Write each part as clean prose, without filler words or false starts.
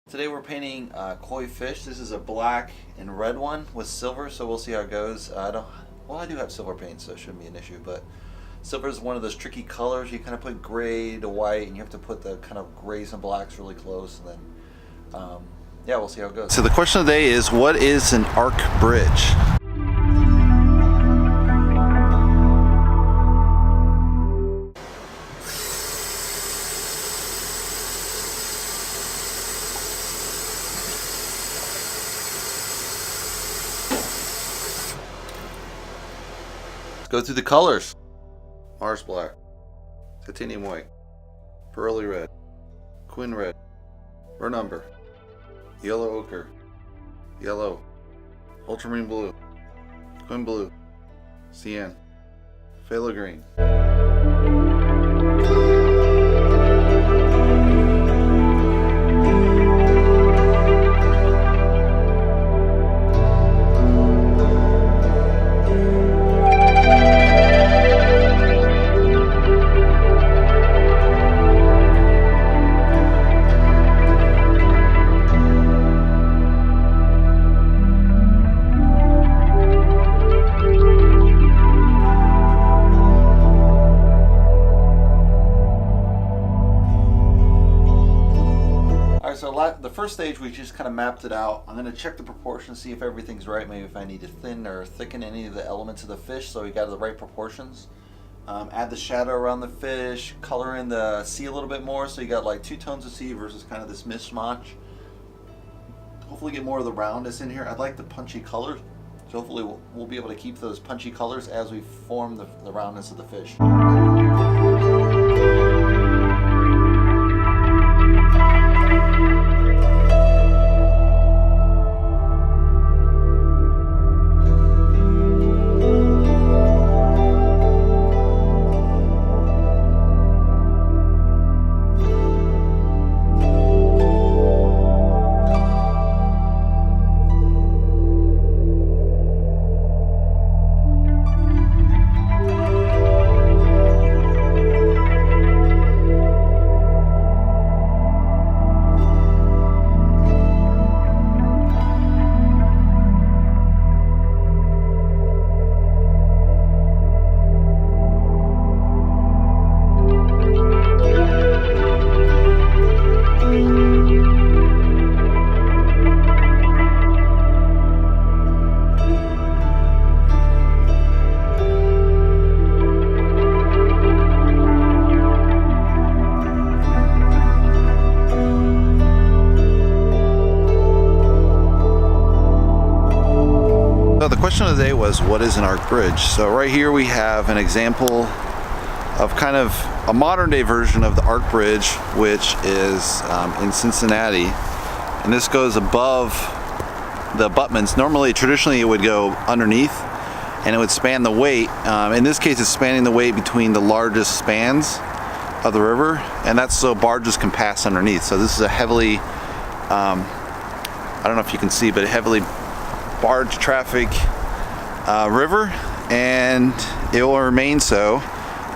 Today we're painting koi fish. This is a black and red one with silver, so we'll see how it goes. I do have silver paint, so it shouldn't be an issue, but silver is one of those tricky colors. You kind of put gray to white, and you have to put the kind of grays and blacks really close, and then yeah, we'll see how it goes. So the question of the day is, what is an arc bridge? Go through the colors. Mars black, titanium white, pearly red, quin red, burnt umber, yellow ochre, yellow, ultramarine blue, quin blue, cyan, phthalo green. So the first stage we just kind of mapped it out. I'm going to check the proportions, see if everything's right, maybe if I need to thin or thicken any of the elements of the fish so we got the right proportions. Add the shadow around the fish, color in the sea a little bit more so you got like 2 tones of sea versus kind of this mismatch. Hopefully get more of the roundness in here. I'd like the punchy colors, so hopefully we'll be able to keep those punchy colors as we form the roundness of the fish. The question of the day was, what is an arc bridge? So right here we have an example of kind of a modern day version of the arc bridge, which is in Cincinnati, and this goes above the abutments. Normally, traditionally, it would go underneath and it would span the weight. In this case, it's spanning the weight between the largest spans of the river, and that's so barges can pass underneath. So this is a heavily, I don't know if you can see, but a heavily barge traffic river, and it will remain so.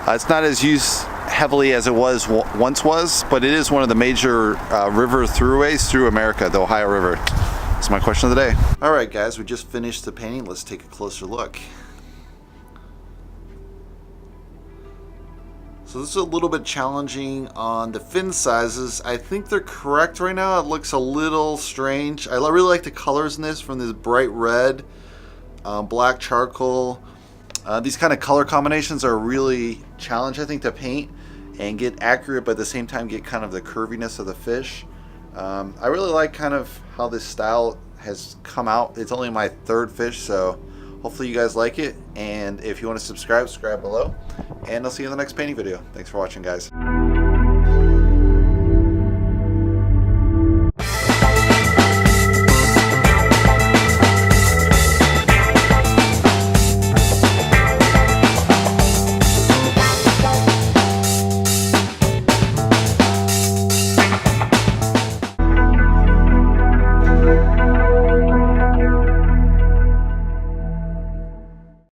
It's not as used heavily as it once was, but it is one of the major river throughways through America, the Ohio River. That's my question of the day. All right, guys, we just finished the painting. Let's take a closer look. So this is a little bit challenging on the fin sizes. I think they're correct right now. It looks a little strange. I really like the colors in this, from this bright red, black charcoal. These kind of color combinations are really challenge, I think, to paint and get accurate, but at the same time get kind of the curviness of the fish. I really like kind of how this style has come out. It's only my 3rd fish, so hopefully you guys like it. And if you want to subscribe below. And I'll see you in the next painting video. Thanks for watching, guys.